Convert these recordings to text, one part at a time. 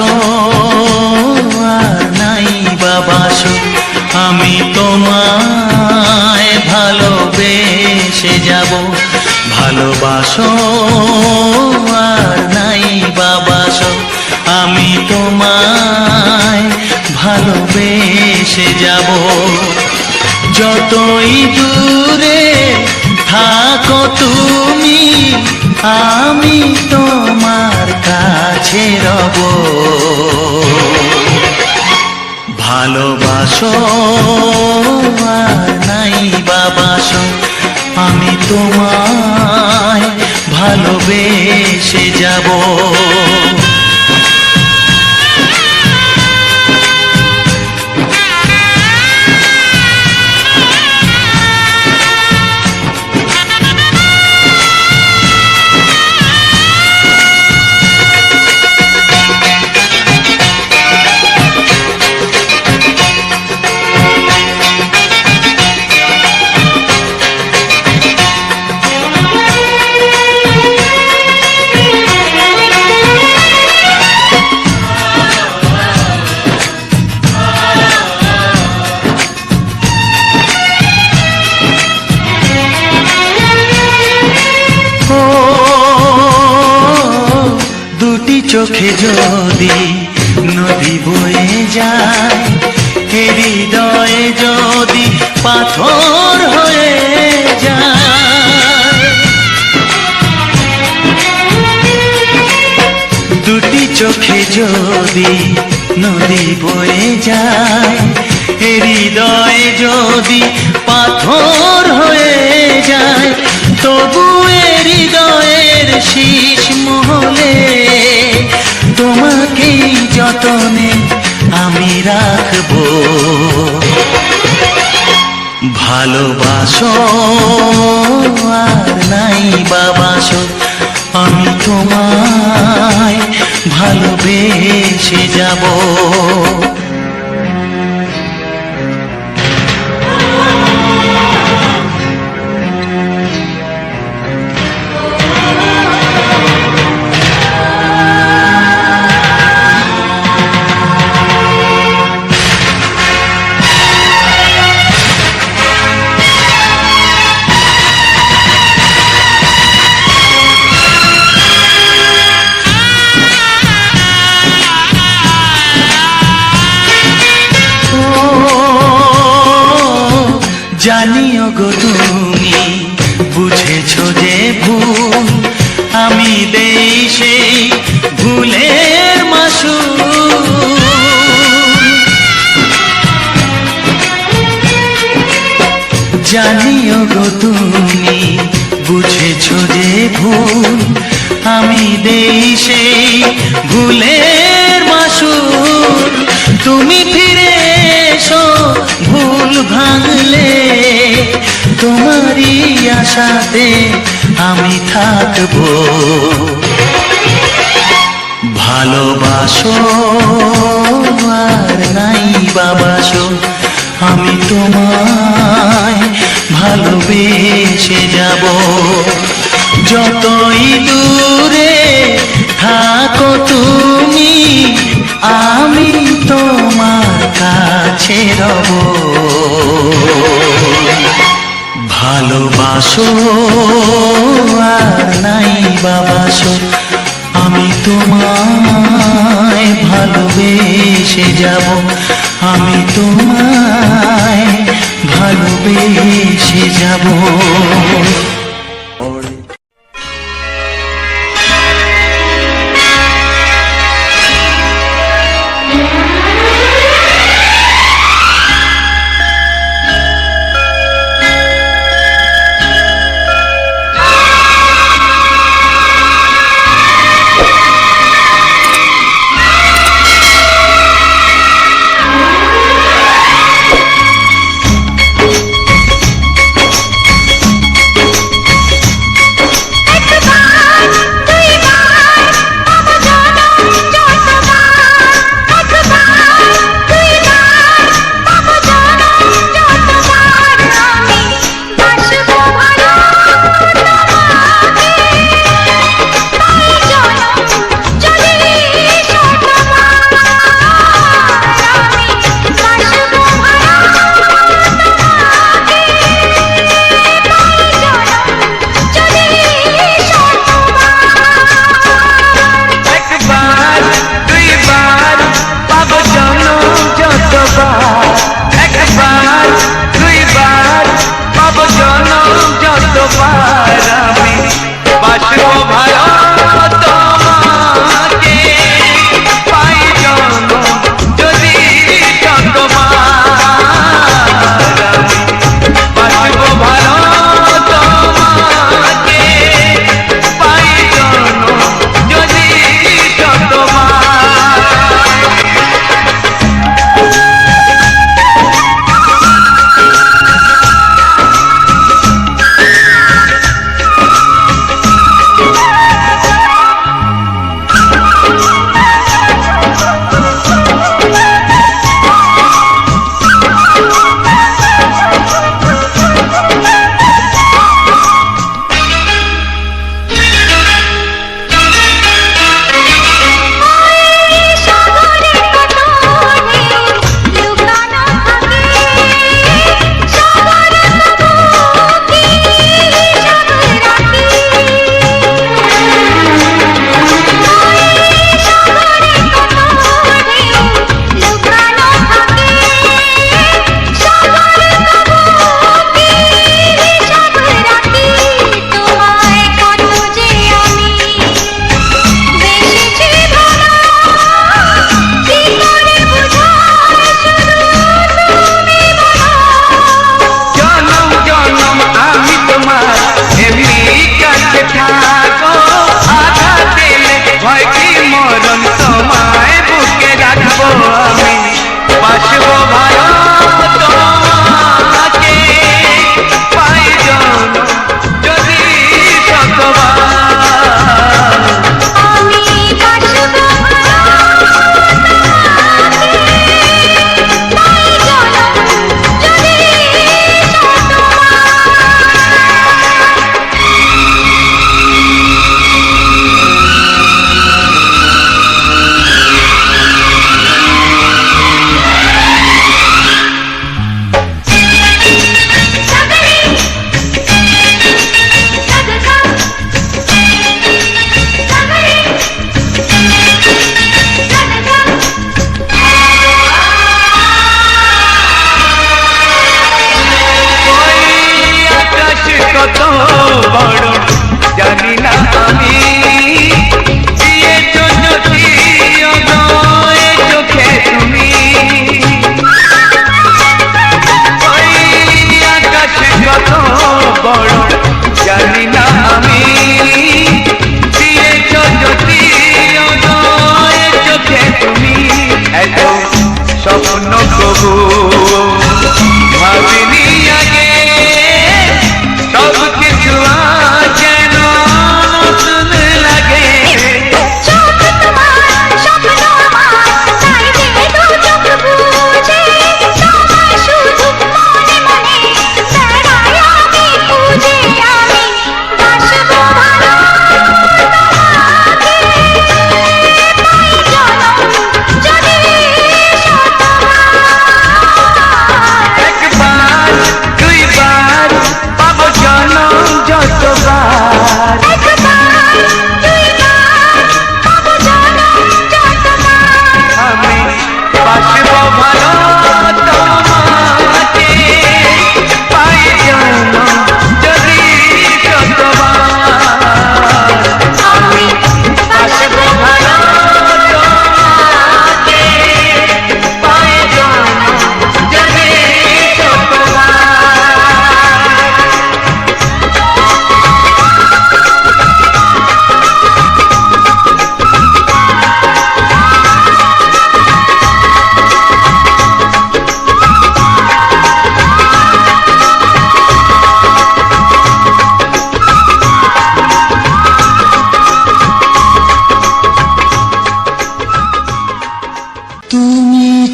ভালোবাসো আর নাই বাবাসো, আমি তোমায় ভালোবেসে যাব। ভালোবাসো আর নাই বাবাসো, আমি তোমায় ভালোবেসে যাব। যতই দূরে থাকো তুমি, আমি তোমার কাছে রব। ভালোবাসো আর নাই বাবাসো, আমি তোমায় ভালোবেসে যাব। চোখে যদি নদী বয়ে যায়, হৃদয়ে যদি পাথর হয়ে যায়। দুটি চোখে যদি নদী বয়ে যায়, হৃদয়ে যদি পাথর হয়ে যায়, তবু হৃদয়ের শীষ মহলে তোমাকে যতনে আমি রাখবো। ভালোবাসো আর নাই বাবাসো, আমি তোমায় ভালোবেসে যাব। জানিও গো তুমি বুঝেছো যে ভুল, আমি দেই সেই ভুলের মাসুল। জানিও গো তুমি বুঝেছো যে ভুল, আমি দেই সেই ভুলের মাসুল। তুমি ফিরে এসো ভুল ভাঙলে, তোমারই আশাতে আমি থাকবো। ভালোবাসো আর নাই বাবাসো, আমি তোমায় ভালোবেসে যাব। যতই দূরে থাকো তুমি, আমি তোমার কাছে রব। ভালোবাসো আর নাই বাবাসো, আমি তোমায় ভালোবেসে যাব। আমি তোমায় ভালোবেসে যাব।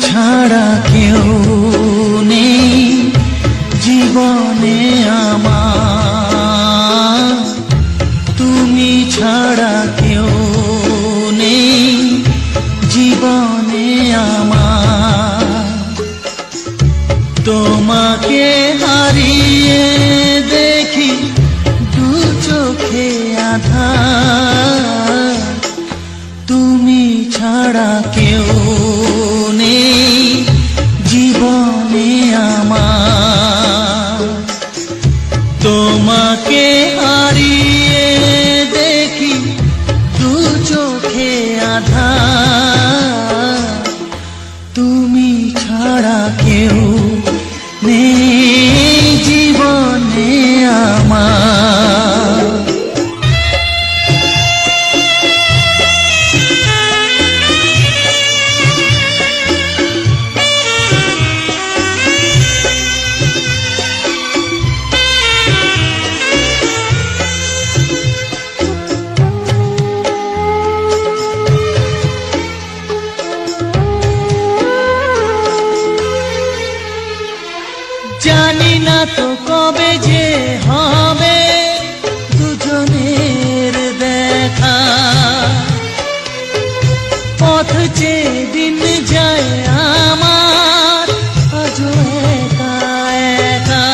ছাড়া কেউ নেই জীবনে আমার, তুমি ছাড়া কেউ নেই জীবনে আমার। তোমাকে হারিয়ে দেখি দু চোখে আঁধার, তুমি ছাড়া কেউ নেই জীবনে আমার। তোমাকে হারিয়ে দেখি দু চোখে আঁধার, তুমি ছাড়া কেউ নেই জীবনে আমার। জানি না তো কবে যে হবে দুজনের দেখা, পথ চেয়ে দিন যায় আমার আজও একা একা।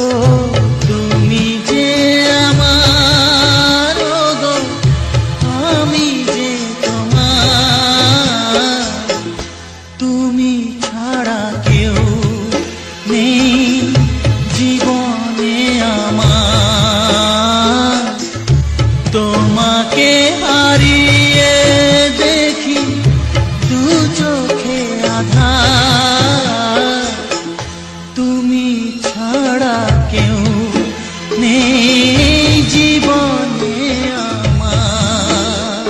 ও তুমি যে আমার, ও গো আমি যে তোমার, তুমি ছাড়া কেউ নেই জীবনে আমার। তোমাকে হারিয়ে দেখি দু চোখে আঁধার, তুমি ছাড়া কেউ নেই জীবনে আমার।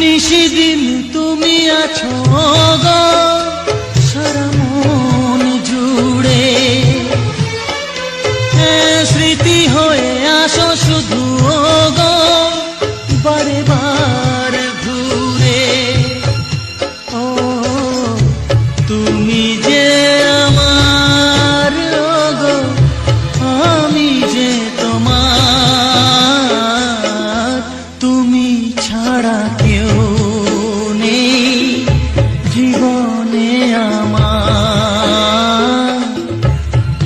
নিশিদিন তুমি আছো গো সারা মন জুড়ে, স্মৃতি হয়ে আসো শুধু গো বারে বার ঘুরে। ও তুমি যে আমার, গো আমি যে তোমার, তুমি ছাড়া কেউ নেই জীবনে আমার।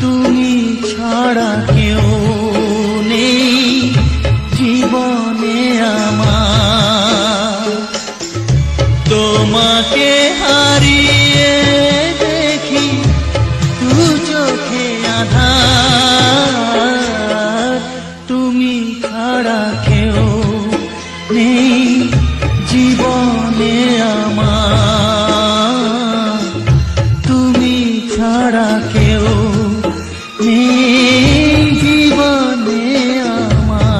তুমি ছাড়া কেউ নেই জীবনে আমার। তোমাকে হারিয়ে দেখি দু চোখে আঁধার, তুমি ছাড়া কেউ নেই জীবনে আমার। তুমি ছাড়া কেউ নেই জীবনে আমার।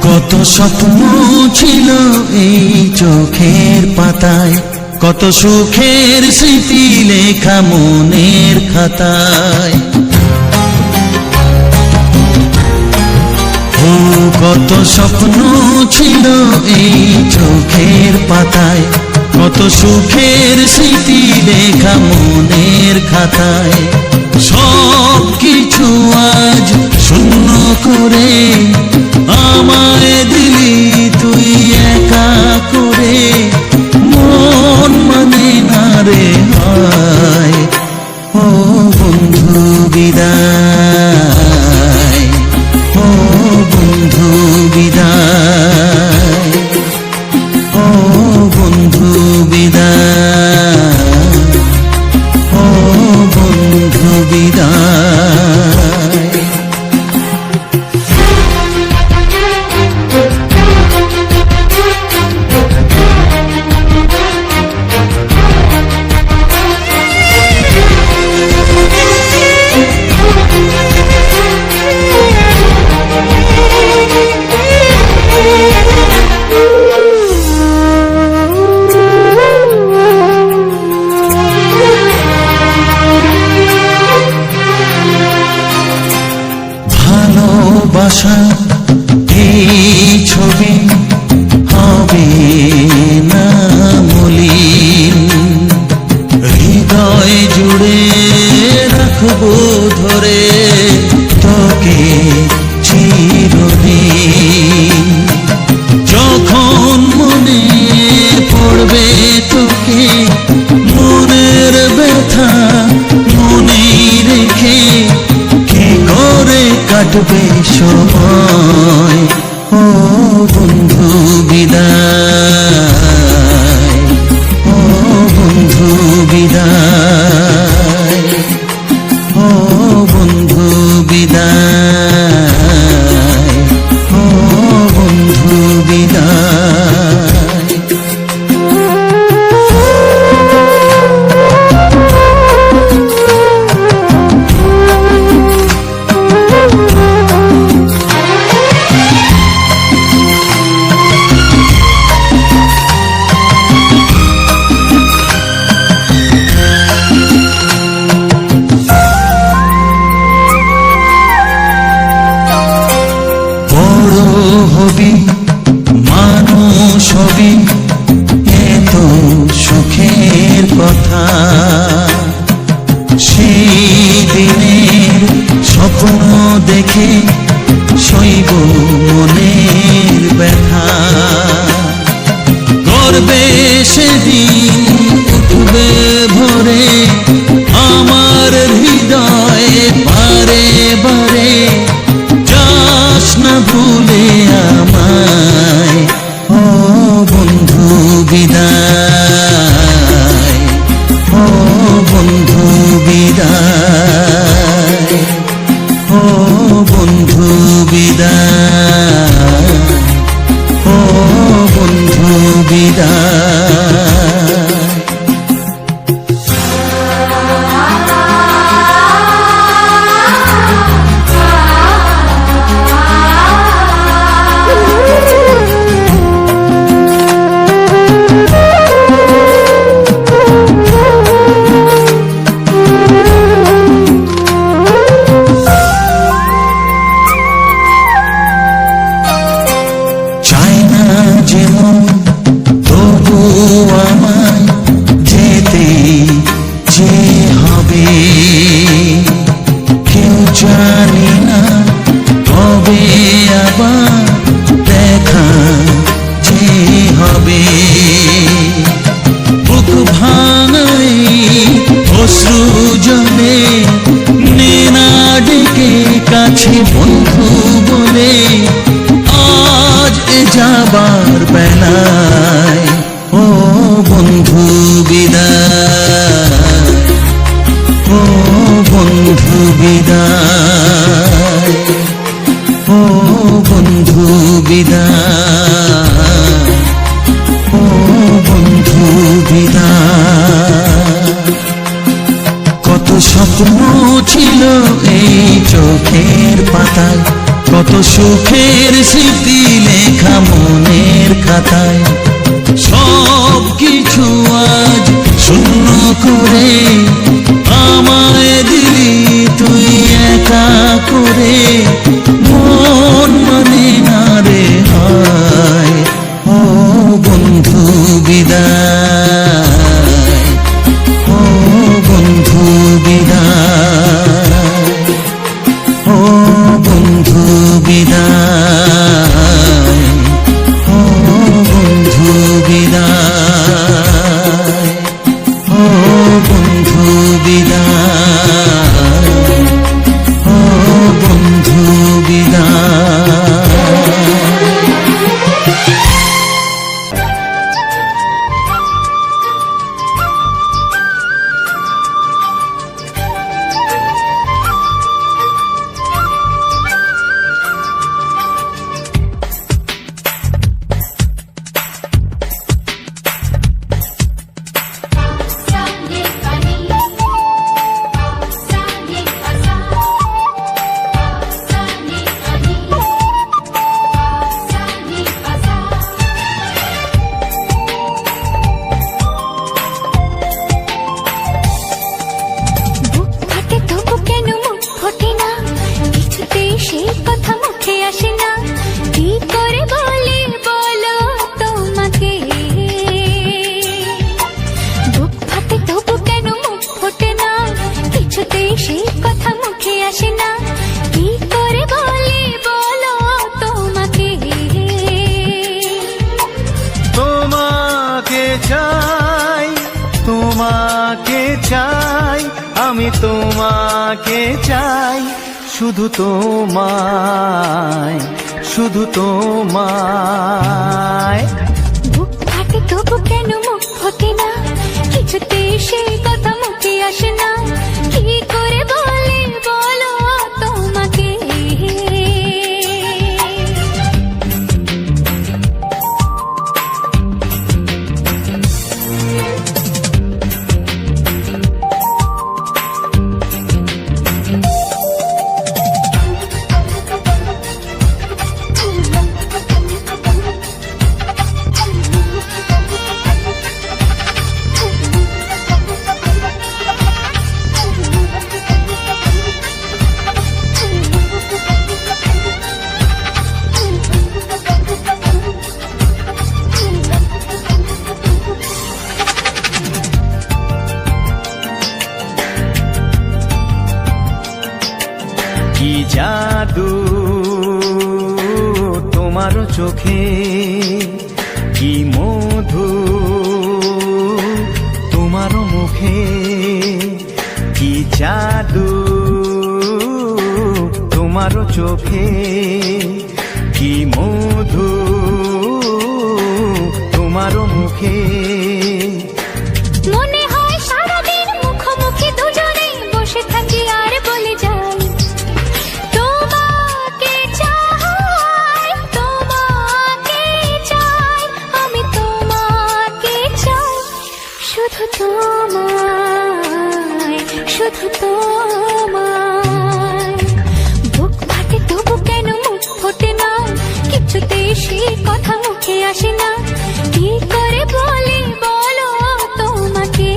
কত স্বপ্ন ছিল এই চোখের পাতায়, কত সুখের স্মৃতি লেখা মনের খাতায়। ও কত স্বপ্ন ছিল এই চোখের পাতায়, কত সুখের স্মৃতি লেখা মনের খাতায়। সব কিছু আজ শূন্য করে আমায় দিলি তুই একা করে, মন মানে না রে হায়। ও বন্ধু বিদায়। ভালোবাসা এই ছবি হবে না মলিন, হৃদয় জুড়ে রাখবো ধরে তোকে চিরদিন। যখন মনে পড়বে তোকে, মনের ব্যথা মনে রেখে কি করে কাটবে সময়। ও বন্ধু বিদায়, ও বন্ধু বিদায়, ও বন্ধু বিদায়, ও বন্ধু বিদায়। হবি মানুষ হবি, এত সুখের কথা, সেই দিনের স্বপ্ন দেখে সইব মনের ব্যথা। গর্বে সেদিন উঠবে ভরে আমার হৃদয়, বারে বারে যাস না ভুলে আমায়। ও বন্ধু বিদায়, ও বন্ধু বিদায়, ও বন্ধু বিদায়, ও বন্ধু বিদায়। যেমন তবু আমায় যেতে যে হবে, কেউ জানি না কবে আবার দেখা যে হবে। বুক ভাঙাই অশ্রু জলে নেনা ডেকে কাছে বন্ধু বলে আজ এ যাবার বেলায়। ও বন্ধু বিদায়, ও বন্ধু বিদায়, ও বন্ধু বিদায়, ও বন্ধু বিদায়। কত স্বপ্ন ছিল এই চোখের পাতায়, কত সুখের স্মৃতি লেখা মনের খাতায়, সব কিছু আজ শূন্য করে আমায় দিলি তুই একা করে। মন মানে না রে হায়। ও বন্ধু বিদায়, ও বন্ধু বিদায়, ও বন্ধু বিদায়, ও বন্ধু বিদায়, ও বন্ধু তোমাকে চাই, শুধু তোমায়, শুধু তোমায়। বুক ফাটে তবু কেন মুখ ফোটে না, কিছুতে সেই কথা মুখে আসে না, কি করে বলে বলো তোমাকে। কি জাদু তোমার চোখে, কি মধু তোমার মুখে, কি জাদু তোমার চোখে, কি মধু তোমার মুখে। মনে হয় সারাদিন মুখোমুখি দুজনে বসে থাকি আর বলে যাই, তোমাকে চাই, তোমাকে চাই, আমি তোমাকে চাই, শুধু তোমায়, শুধু তোমায়। বুক ফাটে তবু কেন মুখ ফোটে না, কিছুতে সেই কথা মুখে আসে না, কি করে বলে বলো তোমাকে।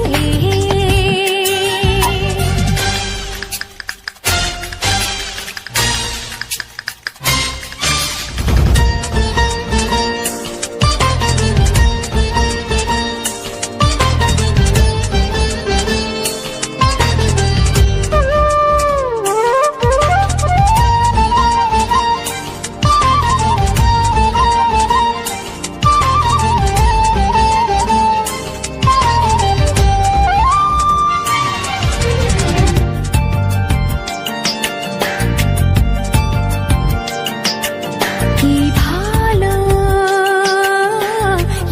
কি ভালো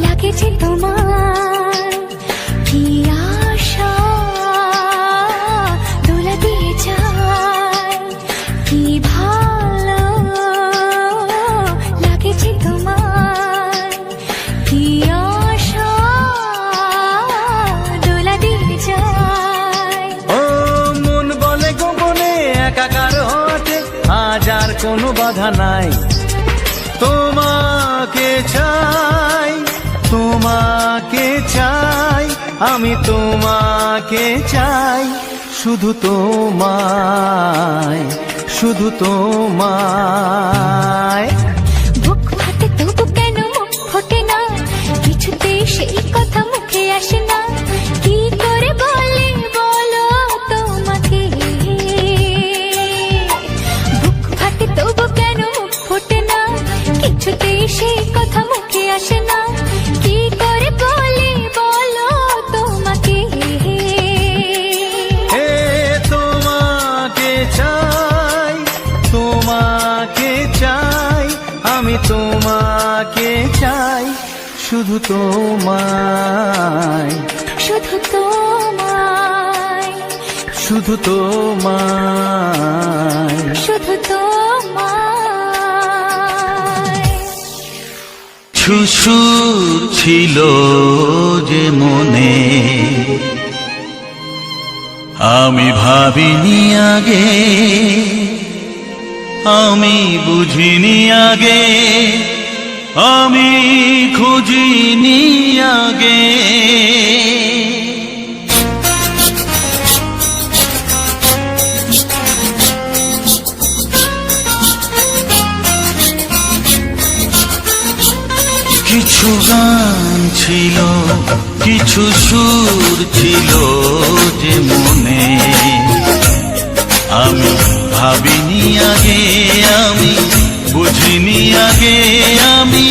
লাগেছে তোমার, কি আশা দোলা দিয়ে যায়, কি ভালো লাগেছে তোমার, কি আশা দোলা দিয়ে যায়। ও মন বলে গোপনে একাকার হতে আজ আর কোনো বাধা নাই, তোমাকে চাই, তোমাকে চাই, আমি তোমাকে চাই, শুধু তোমায়, শুধু তোমায়। বুক ফাটে তবু কেন মুখ ফোটে না, কিছুতে সেই কথা মুখে আসে না, কি করে বলে বলো তোমাকে। বুক ফাটে তবু কেন মুখ ফোটে না, কিছুতে সেই কথা মুখে আসে না, কি করে বলে বলো তোমাকে। হে তোমাকে চাই, তোমাকে চাই, আমি তোমাকে চাই, শুধু তোমায়, শুধু তোমায়, শুধু তোমায়। শুধু তোমায়। সুসুর ছিল যে মনে, আমি ভাবিনি আগে, আমি বুঝিনি আগে, আমি খুঁজিনি আগে। কিছু গান ছিল, কিছু সুর ছিল যে মনে, আমি ভাবিনি আগে, আমি বুঝিনি আগে, আমি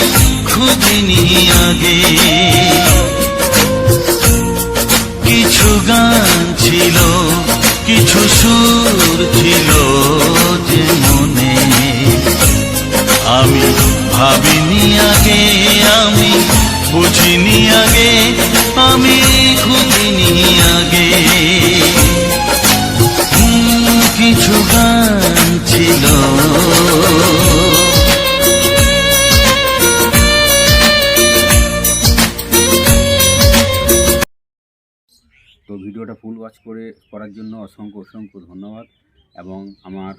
খুঁজিনি আগে। কিছু গান ছিল, কিছু সুর ছিল যে মনে, আমি ভাবিনি আগে, আমি বুঝিনি আগে, আমি খুঁজিনি আগে। কিছু গান ছিল। তো ভিডিওটা ফুল ওয়াচ করার জন্য অসংখ্য অসংখ্য ধন্যবাদ। এবং আমার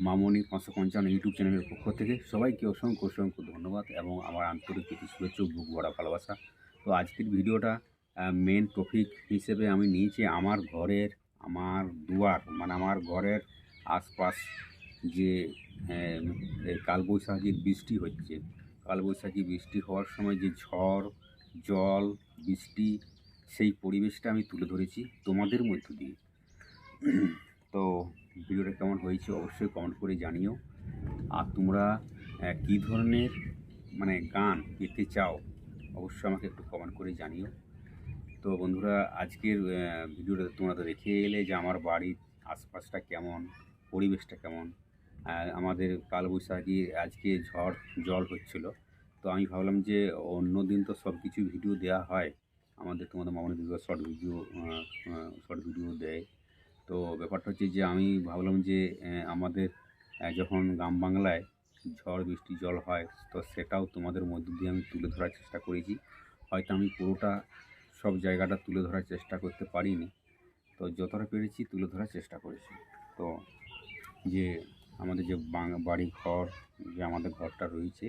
মামনি 555 ইউটিউব চ্যানেলের পক্ষ থেকে সবাইকে অসংখ্য অসংখ্য ধন্যবাদ এবং আমার আন্তরিক প্রীতি শুভেচ্ছা বুক ভরা ভালোবাসা। তো আজকের ভিডিওটা মেন টপিক হিসেবে আমি নিয়েছি আমার দুয়ার, মানে আমার ঘরের আশপাশ যে কালবৈশাখীর বৃষ্টি হচ্ছে, কালবৈশাখী বৃষ্টি হওয়ার সময় যে ঝড়, জল, বৃষ্টি, সেই পরিবেশটা আমি তুলে ধরেছি তোমাদের মধ্য দিয়ে। তো ভিডিওটা কেমন হয়েছে অবশ্যই কমেন্ট করে জানিও। আর তোমরা কী ধরনের মানে গান পেতে চাও অবশ্যই আমাকে একটু কমেন্ট করে জানিও। তো বন্ধুরা, আজকের ভিডিওটা তোমরা তো দেখে এলে যে আমার বাড়ির আশপাশটা কেমন, পরিবেশটা কেমন। আমাদের কালবৈশাখী আজকে ঝড় জল হচ্ছিল। তো আমি ভাবলাম যে অন্য দিন তো সব কিছু ভিডিও দেওয়া হয়, তোমাদের মামনি দিদি শর্ট ভিডিও দেয়। তো ব্যাপারটা হচ্ছে যে আমি ভাবলাম যে আমাদের যখন গ্রাম বাংলায় ঝড় বৃষ্টি জল হয়, তো সেটাও তোমাদের মধ্য দিয়ে আমি তুলে ধরার চেষ্টা করেছি। হয়তো আমি পুরোটা সব জায়গাটা তুলে ধরার চেষ্টা করতে পারিনি, তো যতটা পেরেছি তুলে ধরার চেষ্টা করেছি। তো যে আমাদের যে বাড়ি ঘর, যে আমাদের ঘরটা রয়েছে,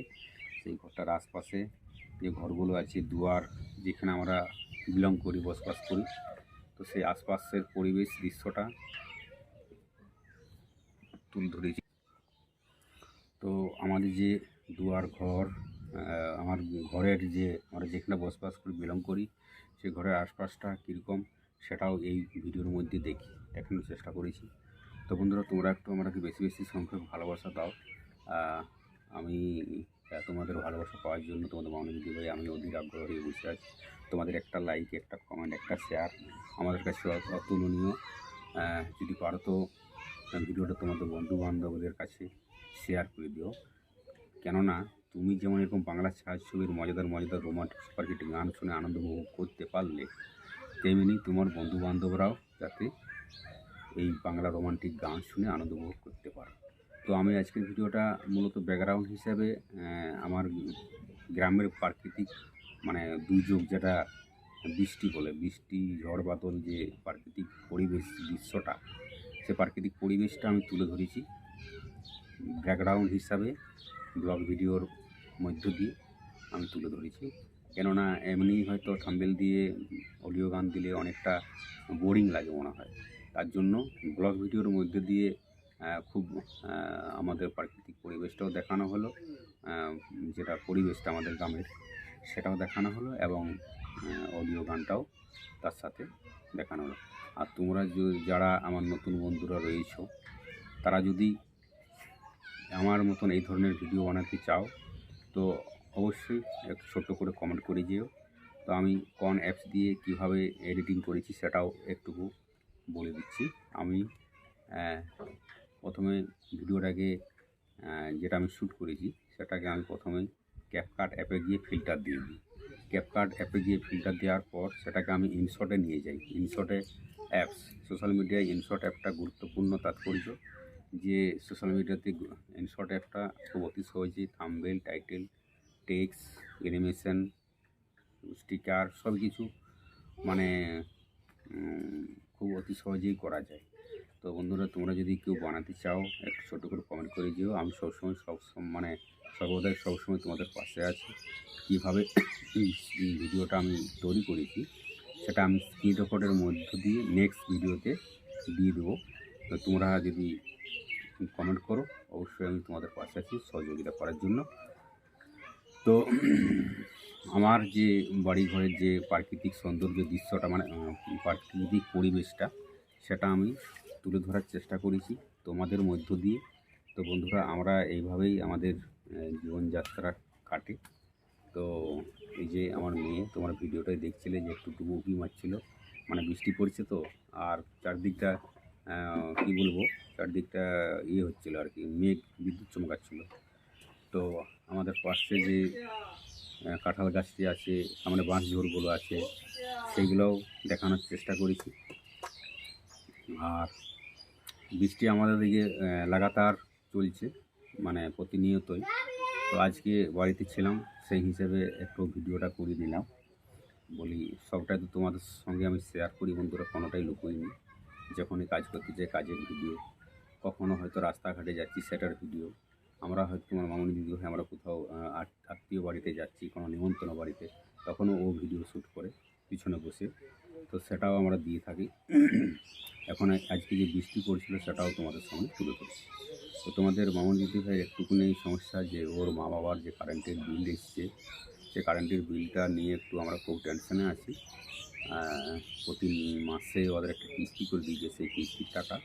সেই ঘরটার আশপাশে যে ঘরগুলো আছে, দুয়ার, যেখানে আমরা বিলং করি, বসবাস করি, তো সেই আশপাশের পরিবেশ দৃশ্যটা তুলে ধরেছি। তো আমাদের যে দুয়ার ঘর, আমার ঘরের যে আমরা যেখানে বসবাস করি, বিলং করি, সেই ঘরের আশপাশটা কীরকম সেটাও এই ভিডিওর মধ্যে দেখানোর চেষ্টা করেছি। তো বন্ধুরা, তোমরা একটু আমাকে বেশি বেশি সংখ্যক ভালোবাসা দাও। আমি তোমাদের ভালোবাসা পাওয়ার জন্য, তোমাদের মামনি দিদি ভাই, আমি অধীর আগ্রহ হয়ে বসে আছি। তোমাদের একটা লাইক, একটা কমেন্ট, একটা শেয়ার আমাদের কাছে অতুলনীয়। যদি পারো তো ভিডিওটা তোমাদের বন্ধু বান্ধবদের কাছে শেয়ার করে দিও। কেননা তুমি যেমন এরকম বাংলা ছায়াছবির মজাদার মজাদার রোমান্টিক সুপারহিট গান শুনে আনন্দ উপভোগ করতে পারলে, তেমনি তোমার বন্ধু বান্ধবরাও যাতে এই বাংলা রোমান্টিক গান শুনে আনন্দ উপভোগ করতে পারে। তো আমি আজকের ভিডিওটা মূলত ব্যাকগ্রাউন্ড হিসাবে আমার গ্রামের প্রাকৃতিক মানে দুর্যোগ, যেটা বৃষ্টি বলে, বৃষ্টি, ঝড় বাদল, যে প্রাকৃতিক পরিবেশ দৃশ্যটা, সে প্রাকৃতিক পরিবেশটা আমি তুলে ধরেছি ব্যাকগ্রাউন্ড হিসাবে ব্লগ ভিডিওর মধ্য দিয়ে আমি তুলে ধরেছি। কেননা এমনি হয়তো থাম্বনেল দিয়ে অডিও গান দিলে অনেকটা বোরিং লাগে মনে হয়, তার জন্য ব্লগ ভিডিওর মধ্যে দিয়ে খুব আমাদের প্রাকৃতিক পরিবেশটাও দেখানো হলো, যেটা পরিবেশটা আমাদের গ্রামের সেটাও দেখানো হলো, এবং অডিও গানটাও তার সাথে দেখানো হলো। আর তোমরা যারা আমার নতুন বন্ধুরা রয়েছো, তারা যদি আমার মতন এই ধরনের ভিডিও বানাতে চাও, তো অবশ্যই একটু ছোট্ট করে কমেন্ট করে যেও। তো আমি কোন অ্যাপস দিয়ে কিভাবে এডিটিং করেছি সেটাও একটু বলে দিচ্ছি। আমি প্রথমে ভিডিওটাকে যেটা আমি শ্যুট করেছি সেটাকে আমি প্রথমে ক্যাপকাট অ্যাপে গিয়ে ফিল্টার দিয়ে দিই। ক্যাপকাট অ্যাপে গিয়ে ফিল্টার দেওয়ার পর সেটাকে আমি ইনশটে নিয়ে যাই। ইনশটে অ্যাপস, সোশ্যাল মিডিয়ায় ইনশট অ্যাপটা গুরুত্বপূর্ণ তাৎপর্য, যে সোশ্যাল মিডিয়াতে ইনশট অ্যাপটা খুব অতি সহজে thumbnail, title, text, animation, sticker সব কিছু মানে খুব অতি সহজেই করা যায়। তো বন্ধুরা, তোমরা যদি কেউ বানাতে চাও একটু ছোটো করে কমেন্ট করে দিও। আমি সবসময় সর্বদাই সবসময় তোমাদের পাশে আছি। কীভাবে এই ভিডিওটা আমি তৈরি করেছি সেটা আমি স্ক্রিন রেকর্ডের মধ্য দিয়ে নেক্সট ভিডিওতে দিয়ে দেবো। তো তোমরা যদি কমেন্ট করো অবশ্যই আমি তোমাদের পাশে আছি সহযোগিতা করার জন্য। তো আমার যে বাড়ি ঘরের যে প্রাকৃতিক সৌন্দর্য দৃশ্যটা, মানে প্রাকৃতিক পরিবেশটা, সেটা আমি তুলে ধরার চেষ্টা করেছি তোমাদের মধ্য দিয়ে। তো বন্ধুরা, আমরা এইভাবেই আমাদের জীবনযাত্রা কাটে। তো এই যে আমার মেয়ে, তোমার ভিডিওটাই দেখছিলে যে একটু ডুবুকি মারছিল, মানে বৃষ্টি পড়ছে তো, আর চারদিকটা কী বলবো, চারদিকটা ইয়ে হচ্ছিলো আর কি, মেঘ বিদ্যুৎ চমকাচ্ছিলো। তো আমাদের পাশে যে কাঁঠাল গাছটি আছে, সামনে বাঁশ ঝোড়গুলো আছে, সেইগুলোও দেখানোর চেষ্টা করেছি। আর বৃষ্টি আমাদের দিকে লাগাতার চলছে, মানে প্রতিনিয়তই। তো আজকে বাড়িতে ছিলাম, সেই হিসেবে একটু ভিডিওটা করে নিলাম। বলি সবটাই তো তোমাদের সঙ্গে আমি শেয়ার করি বন্ধুরা, কোনোটাই লুকোইনি। যখনই কাজ করতে যাই কাজের ভিডিও, কখনও হয়তো রাস্তাঘাটে যাচ্ছি সেটার ভিডিও, আমরা হয়তো তোমার মামনি দিদি হয়ে আমরা কোথাও আত্মীয় বাড়িতে যাচ্ছি, কোনো নিমন্ত্রণ বাড়িতে, তখনও ও ভিডিও শ্যুট করে পিছনে বসে, তো সেটাও আমরা দিয়ে থাকি। এখন আজকে যে বৃষ্টি পড়ছিল সেটাও তোমাদের সামনে তুলে ধরছি। তো তোমাদের মামনি দিদি ভাইয়ের একটুকুনি সমস্যা যে ওর মা বাবার যে কারেন্টের বিল এসছে, সে কারেন্টের বিলটা নিয়ে একটু আমরা খুব টেনশনে আছি। প্রতি মাসে ওদের একটা কিস্তি করে দিয়েছে, সেই কিস্তির টাকা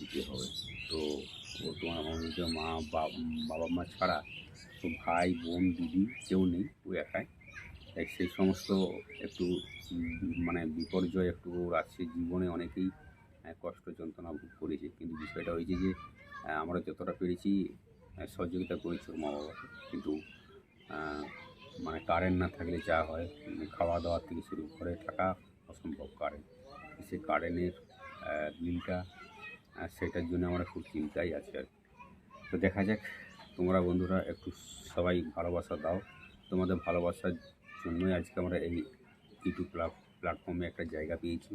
দিতে হবে। তো ও তোমার মামনিদের বাবা মা ছাড়া তো ভাই বোন দিদি কেউ নেই, ও একাই। তাই সেই সমস্ত একটু মানে বিপর্যয় একটু ওর আছে জীবনে। অনেকেই কষ্ট যন্ত্রণা ভোগ করেছে, কিন্তু বিষয়টা হয়েছে যে আমরা যতটা পেরেছি সহযোগিতা করেছি ওর মা বাবাকে। কিন্তু মানে কারেন্ট না থাকলে যা হয়, খাওয়া দাওয়া থেকে শুরু করে থাকা অসম্ভব। সেই কারেন্টের বিলটা, সেটার জন্য আমরা খুব চিন্তায় আছি আর কি। তো দেখা যাক, তোমরা বন্ধুরা একটু সবাই ভালোবাসা দাও। তোমাদের ভালোবাসার জন্যই আজকে আমরা এই ইউটিউব প্ল্যাটফর্মে একটা জায়গা পেয়েছি।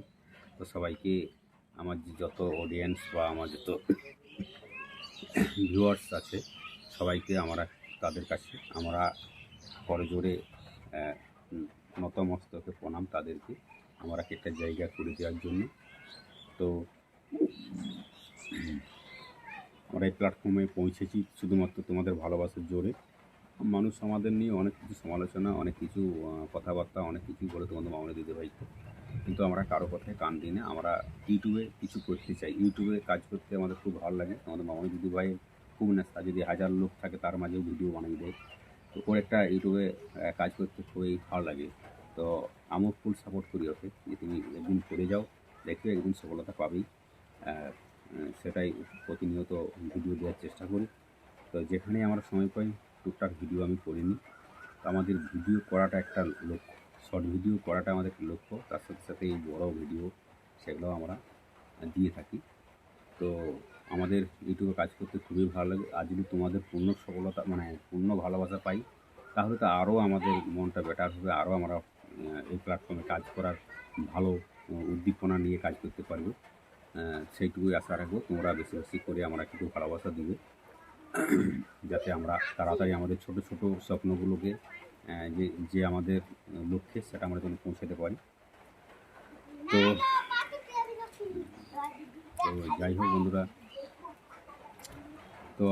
তো সবাইকে, আমার যত অডিয়েন্স বা আমার যত ভিউয়ার্স আছে, সবাইকে আমরা তাদের কাছে আমরা করজোড়ে নতমস্তকে প্রণাম তাদেরকে আমরা একটা জায়গা করে দেওয়ার জন্য। তো আমরা এই প্ল্যাটফর্মে পৌঁছেছি শুধুমাত্র তোমাদের ভালোবাসার জোরে। মানুষ আমাদের নিয়ে অনেক কিছু সমালোচনা, অনেক কিছু কথাবার্তা, অনেক কিছুই বলে তোমাদের মামনি দিদিভাইকে, কিন্তু আমরা কারো কথায় কান দিই না। আমরা ইউটিউবে কিছু করতে চাই, ইউটিউবে কাজ করতে আমাদের খুব ভালো লাগে। আমাদের মামনি দিদিভাই খুব নেশা, যদি 1000 লোক থাকে তার মাঝেও ভিডিও বানিয়ে দেয়। তো ওর একটা ইউটিউবে কাজ করতে খুবই ভালো লাগে। তো আমিও ফুল সাপোর্ট করি ওকে, যে তুমি একদিন করে যাও, দেখবে একদিন সফলতা পাবেই। সেটাই প্রতিনিয়ত ভিডিও দেওয়ার চেষ্টা করি। তো যেখানে আমরা সময় পাই টুকটাক ভিডিও আমি করিনি। তো আমাদের ভিডিও করাটা একটা লক্ষ্য, শর্ট ভিডিও করাটা আমাদের একটা লক্ষ্য। তার সাথে সাথে এই বড়ো ভিডিও সেগুলো আমরা দিয়ে থাকি। তো আমাদের ইউটিউবে কাজ করতে খুবই ভালো লাগে। আর যদি তোমাদের পূর্ণ সফলতা, মানে পূর্ণ ভালোবাসা পাই, তাহলে তো আরও আমাদের মনটা বেটার হবে, আরও আমরা এই প্ল্যাটফর্মে কাজ করার ভালো উদ্দীপনা নিয়ে কাজ করতে পারবো। সেইটুকুই আশা রাখবো। তোমরা বেশি বেশি করে আমরা একটু ভালোবাসা দিবে, যাতে আমরা তাড়াতাড়ি আমাদের ছোট ছোট স্বপ্নগুলোকে যে আমাদের লক্ষ্যে সেটা আমরা যেন পৌঁছাতে পারি। তো যাই হোক বন্ধুরা, তো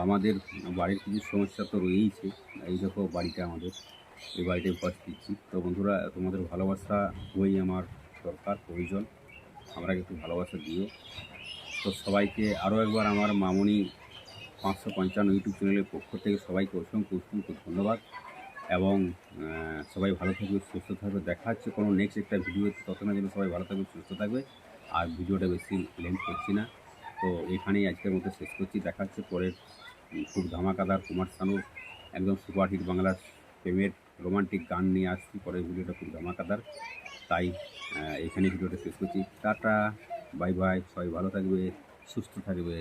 আমাদের বাড়ির কিছু সমস্যা তো রয়েইছে। এই দেখো বাড়িটা আমাদের, এই বাড়িতে উপহার দিচ্ছি। তো বন্ধুরা, তোমাদের ভালোবাসা বই আমার দরকার, প্রয়োজন। আমরা একটু ভালোবাসা দিও। তো সবাইকে আরও একবার আমার মামনি 555 ইউটিউব চ্যানেলের পক্ষ থেকে সবাইকে অসংখ্য ধন্যবাদ। এবং সবাই ভালো থাকবে, সুস্থ থাকবে। দেখা হচ্ছে কোনো নেক্সট একটা ভিডিওতে, ততক্ষণের জন্য সবাই ভালো থাকবে, সুস্থ থাকবে। আর ভিডিওটা বেশি লেন্থ করছি না, তো এখানেই আজকের মতো শেষ করছি। দেখা হচ্ছে পরের খুব ধামাকাদার কুমার শানুর একদম সুপারহিট বাংলার প্রেমের রোমান্টিক গান নিয়ে আসছি। পরের ভিডিওটা খুব ধামাকাদার, তাই এখানে ভিডিওটা শেষ করছি। Tata, bye bye. সবাই ভালো থাকবে, সুস্থ থাকবে।